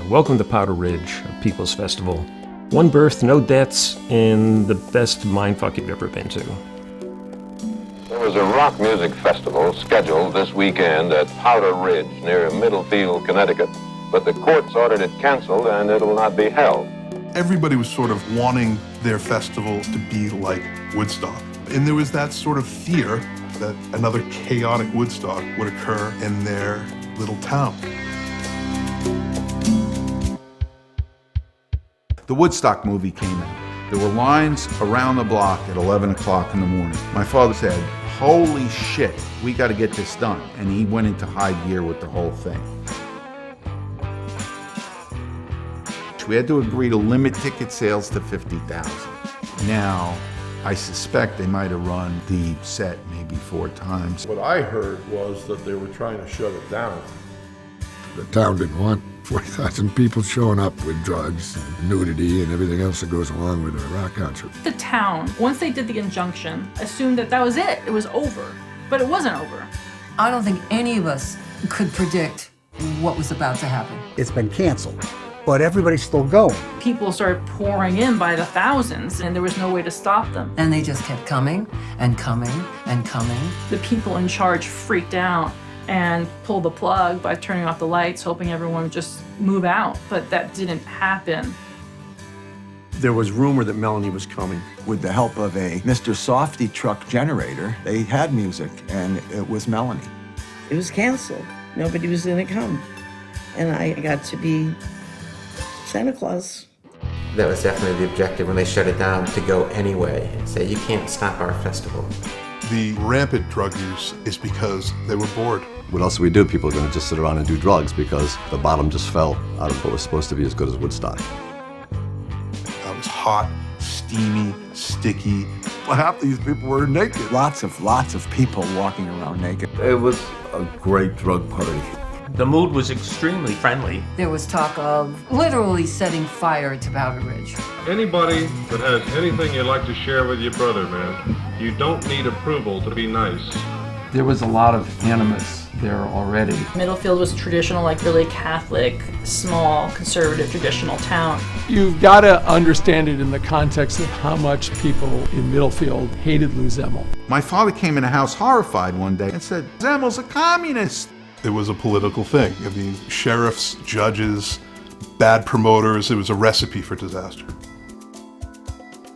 Welcome to Powder Ridge, a People's Festival. One birth, no deaths, and the best mindfuck you've ever been to. There was a rock music festival scheduled this weekend at Powder Ridge near Middlefield, Connecticut, but the courts ordered it canceled and it will not be held. Everybody was sort of wanting their festival to be like Woodstock. And there was that sort of fear that another chaotic Woodstock would occur in their little town. The Woodstock movie came out. There were lines around the block at 11 o'clock in the morning. My father said, "Holy shit, we got to get this done." And he went into high gear with the whole thing. We had to agree to limit ticket sales to 50,000. Now, I suspect they might have run the set maybe 4 times. What I heard was that they were trying to shut it down. The town didn't want 40,000 people showing up with drugs, and nudity, and everything else that goes along with a rock concert. The town, once they did the injunction, assumed that that was it. It was over. But it wasn't over. I don't think any of us could predict what was about to happen. It's been canceled, but everybody's still going. People started pouring in by the thousands, and there was no way to stop them. And they just kept coming and coming and coming. The people in charge freaked out and pulled the plug by turning off the lights, hoping everyone would just move out. But that didn't happen. There was rumor that Melanie was coming. With the help of a Mr. Softy truck generator, they had music, and it was Melanie. It was canceled. Nobody was gonna come. And I got to be Santa Claus. That was definitely the objective when they shut it down, to go anyway and say, you can't stop our festival. The rampant drug use is because they were bored. What else do we do? People are going to just sit around and do drugs because the bottom just fell out of what was supposed to be as good as Woodstock. It was hot, steamy, sticky. Half these people were naked. Lots of people walking around naked. It was a great drug party. The mood was extremely friendly. There was talk of literally setting fire to Powder Ridge. Anybody that has anything you'd like to share with your brother, man, you don't need approval to be nice. There was a lot of animus there already. Middlefield was traditional, like really Catholic, small, conservative, traditional town. You've got to understand it in the context of how much people in Middlefield hated Lou Zemmel. My father came in the house horrified one day and said, "Zemmel's a communist." It was a political thing. I mean, sheriffs, judges, bad promoters, it was a recipe for disaster.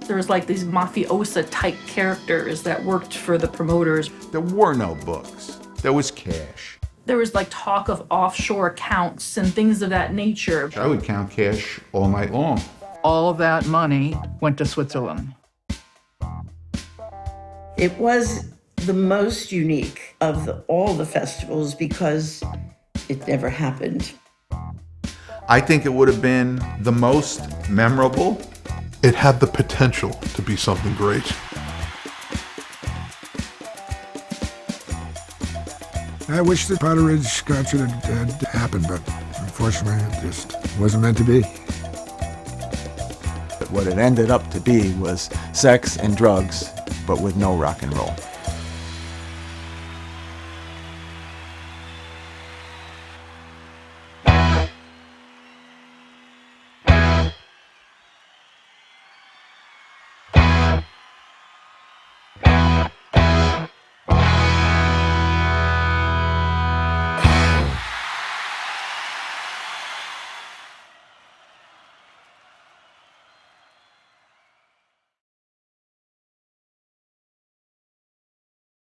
There was like these mafiosa-type characters that worked for the promoters. There were no books. There was cash. There was like talk of offshore accounts and things of that nature. I would count cash all night long. All of that money went to Switzerland. It was the most unique of all the festivals because it never happened. I think it would have been the most memorable. It had the potential to be something great. I wish the Powder Ridge concert had happened, but unfortunately it just wasn't meant to be. What it ended up to be was sex and drugs, but with no rock and roll.